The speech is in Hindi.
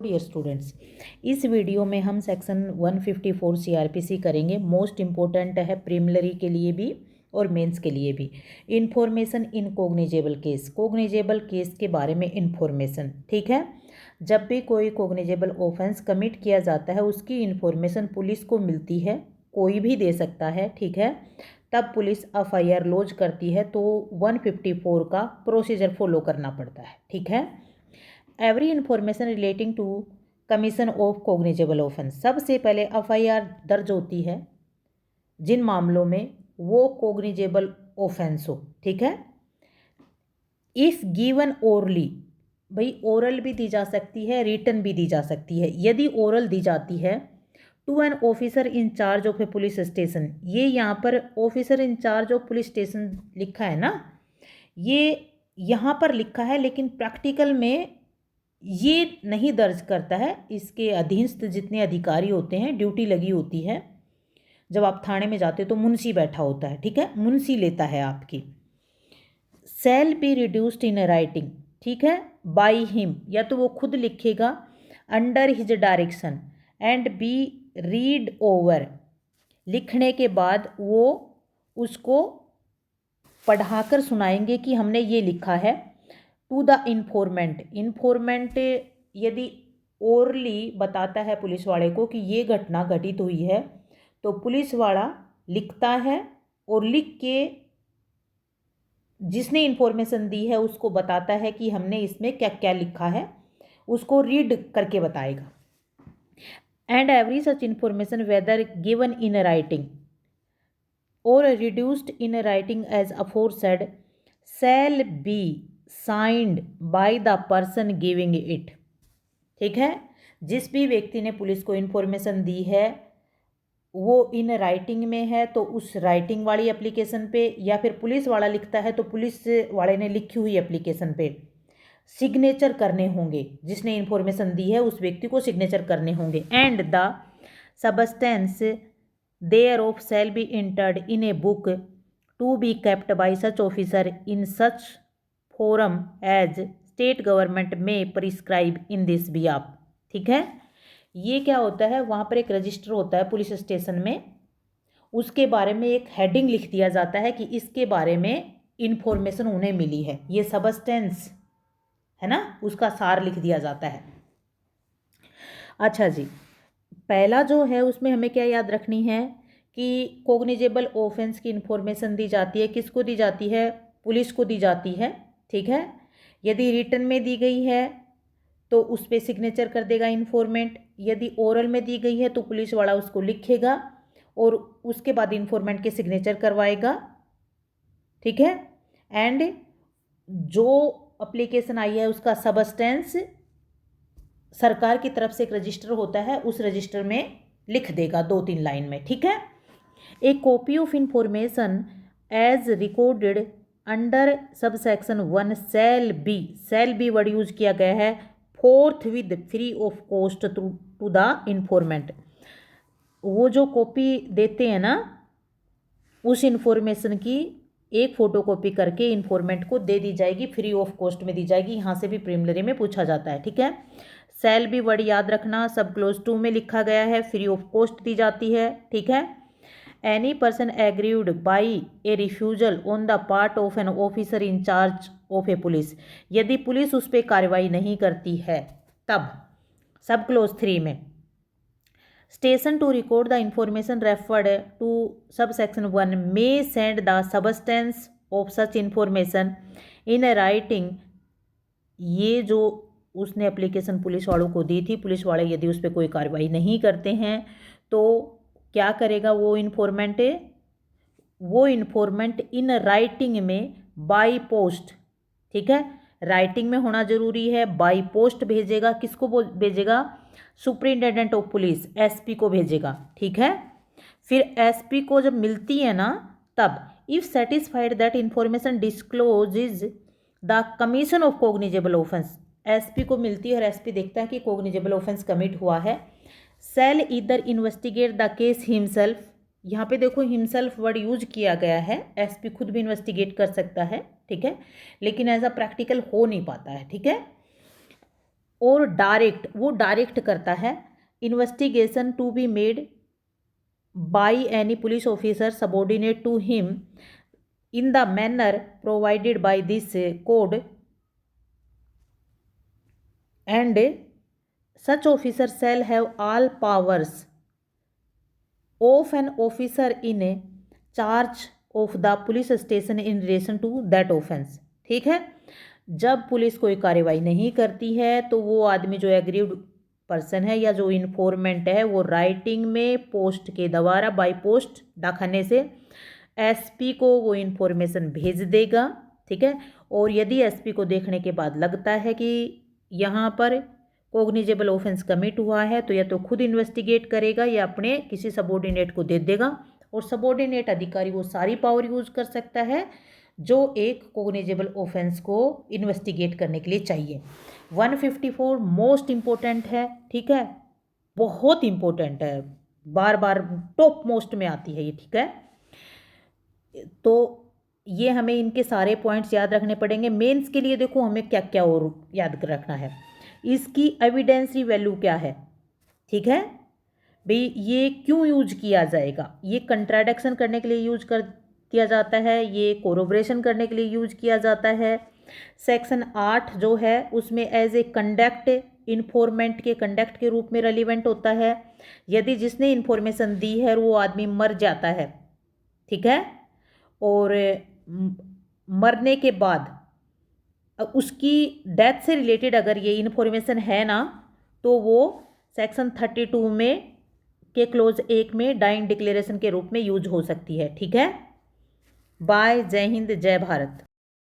डियर स्टूडेंट्स, इस वीडियो में हम सेक्शन 154 सीआरपीसी करेंगे। मोस्ट इम्पोर्टेंट है प्रीलिमिनरी के लिए भी और मेंस के लिए भी। Information in cognisable case, cognisable case के बारे में इन्फॉर्मेशन। ठीक है, जब भी कोई कोग्निजेबल ऑफेंस कमिट किया जाता है उसकी इन्फॉर्मेशन पुलिस को मिलती है, कोई भी दे सकता है। ठीक है, तब पुलिस एफआईआर लॉन्च करती है, तो 154 का प्रोसीजर फॉलो करना पड़ता है। ठीक है, every information relating to commission of cognizable offence, सबसे पहले एफआईआर दर्ज होती है जिन मामलों में वो कोग्निजेबल ऑफेंस हो। ठीक है, इफ़ गिवन ओरली, भाई ओरल भी दी जा सकती है, रिटन भी दी जा सकती है। यदि ओरल दी जाती है to an officer in charge of a police station, ये यहाँ पर officer in charge of police station लिखा है ना, ये यहाँ पर लिखा है, लेकिन प्रैक्टिकल में ये नहीं दर्ज करता है। इसके अधीनस्थ जितने अधिकारी होते हैं, ड्यूटी लगी होती है, जब आप थाने में जाते हो तो मुंशी बैठा होता है। ठीक है, मुंशी लेता है आपकी। Shall be reduced in writing, ठीक है, बाई हिम, या तो वो खुद लिखेगा under his direction, and be read over, लिखने के बाद वो उसको पढ़ाकर सुनाएंगे कि हमने ये लिखा है। टू द इन्फॉर्मेंट, इन्फॉर्मेंट यदि ओरली बताता है पुलिस वाले को कि ये घटना घटित हुई है, तो पुलिस वाला लिखता है और लिख के जिसने इन्फॉर्मेशन दी है उसको बताता है कि हमने इसमें क्या क्या लिखा है, उसको रीड करके बताएगा। And every such information whether given in writing और reduced in writing as aforesaid shall be signed by the person giving it. ठीक है, जिस भी व्यक्ति ने पुलिस को इन्फॉर्मेशन दी है वो इन राइटिंग में है, तो उस राइटिंग वाली एप्लीकेशन पे, या फिर पुलिस वाला लिखता है तो पुलिस वाले ने लिखी हुई एप्लीकेशन पे सिग्नेचर करने होंगे। जिसने इन्फॉर्मेशन दी है उस व्यक्ति को सिग्नेचर करने होंगे। And the substance thereof shall be entered in a book to be kept by such officer in such form as state government may prescribe in this भी आप। ठीक है, ये क्या होता है, वहाँ पर एक रजिस्टर होता है पुलिस स्टेशन में, उसके बारे में एक हेडिंग लिख दिया जाता है कि इसके बारे में इन्फॉर्मेशन उन्हें मिली है। ये सबस्टेंस है ना, उसका सार लिख दिया जाता है। अच्छा जी, पहला जो है उसमें हमें क्या याद रखनी है कि कोग्निजेबल ऑफेंस की इन्फॉर्मेशन दी जाती है, किसको दी जाती है, पुलिस को दी जाती है। ठीक है, यदि रिटन में दी गई है तो उस पर सिग्नेचर कर देगा इन्फॉर्मेंट, यदि ओरल में दी गई है तो पुलिस वाला उसको लिखेगा और उसके बाद इन्फॉर्मेंट के सिग्नेचर करवाएगा। ठीक है, एंड जो एप्लीकेशन आई है उसका सबस्टेंस सरकार की तरफ से एक रजिस्टर होता है, उस रजिस्टर में लिख देगा 2-3 लाइन में। ठीक है, a copy of information as recorded under sub section 1 shall be word use किया गया है forthwith free of cost to the informant. वो जो कॉपी देते हैं ना, उस इन्फॉर्मेशन की एक फ़ोटोकॉपी करके इन्फॉर्मेंट को दे दी जाएगी, फ्री ऑफ कॉस्ट में दी जाएगी। यहाँ से भी प्रीलिमिनरी में पूछा जाता है। ठीक है, शैल बी वर्ड याद रखना, सब क्लोज 2 में लिखा गया है, फ्री ऑफ कॉस्ट दी जाती है। ठीक है, any person aggrieved by A refusal on the part of N officer in charge of a police, यदि पुलिस उस पर कार्रवाई नहीं करती है तब सब क्लोज 3 में station to record the information referred to sub section 1 may send the substance of such information in writing. ये जो उसने एप्लीकेशन पुलिस वालों को दी थी, पुलिस वाले यदि उस पर कोई कार्रवाई नहीं करते हैं तो क्या करेगा वो इन्फॉर्मेंट इन राइटिंग में बाई पोस्ट। ठीक है, राइटिंग में होना जरूरी है, बाई पोस्ट भेजेगा। किसको भेजेगा, सुपरिटेंडेंट ऑफ पुलिस, एसपी को भेजेगा। ठीक है, फिर एसपी को जब मिलती है ना, तब if satisfied that information discloses the commission of cognizable offence, SP को मिलती है और एसपी देखता है कि कोग्निजेबल ऑफेंस कमिट हुआ है, सेल इधर इन्वेस्टिगेट द केस हिमसेल्फ। यहाँ पे देखो हिमसेल्फ वर्ड यूज किया गया है, एसपी खुद भी इन्वेस्टिगेट कर सकता है। ठीक है, लेकिन एज अ प्रैक्टिकल हो नहीं पाता है। ठीक है, और डायरेक्ट करता है investigation to be made by any police officer subordinate to him in the manner provided by this code, and such officer shall have all powers of an officer in charge of the police station in relation to that offense। ठीक है, जब पुलिस कोई कार्रवाई नहीं करती है तो वो आदमी जो एग्रीव्ड पर्सन है या जो इन्फॉर्मेंट है वो राइटिंग में पोस्ट के द्वारा बाय पोस्ट डाकखाने से एसपी को वो इन्फॉर्मेशन भेज देगा। ठीक है, और यदि एसपी को देखने के बाद लगता है कि यहाँ पर कोग्निजेबल ऑफेंस कमिट हुआ है तो या तो खुद इन्वेस्टिगेट करेगा या अपने किसी सबऑर्डिनेट को दे देगा, और सबऑर्डिनेट अधिकारी वो सारी पावर यूज कर सकता है जो एक कोग्निजेबल ऑफेंस को इन्वेस्टिगेट करने के लिए चाहिए। 154 मोस्ट इम्पोर्टेंट है। ठीक है, बहुत इम्पोर्टेंट है, बार बार टॉप मोस्ट में आती है ये। ठीक है, तो ये हमें इनके सारे पॉइंट्स याद रखने पड़ेंगे। मेंस के लिए देखो हमें क्या क्या और याद रखना है, इसकी एविडेंसरी वैल्यू क्या है। ठीक है भाई, ये क्यों यूज किया जाएगा, ये कंट्राडिक्शन करने के लिए यूज किया जाता है, ये कोरोबरेशन करने के लिए यूज किया जाता है। सेक्शन 8 जो है उसमें एज ए कंडक्ट इन्फॉर्मेंट के कंडक्ट के रूप में रेलिवेंट होता है यदि जिसने इन्फॉर्मेशन दी है वो आदमी मर जाता है। ठीक है, और मरने के बाद उसकी डेथ से रिलेटेड अगर ये इन्फॉर्मेशन है ना तो वो सेक्शन 32 में के क्लोज 1 में डाइंग डिक्लेरेशन के रूप में यूज हो सकती है। ठीक है, बाय, जय हिंद, जय भारत।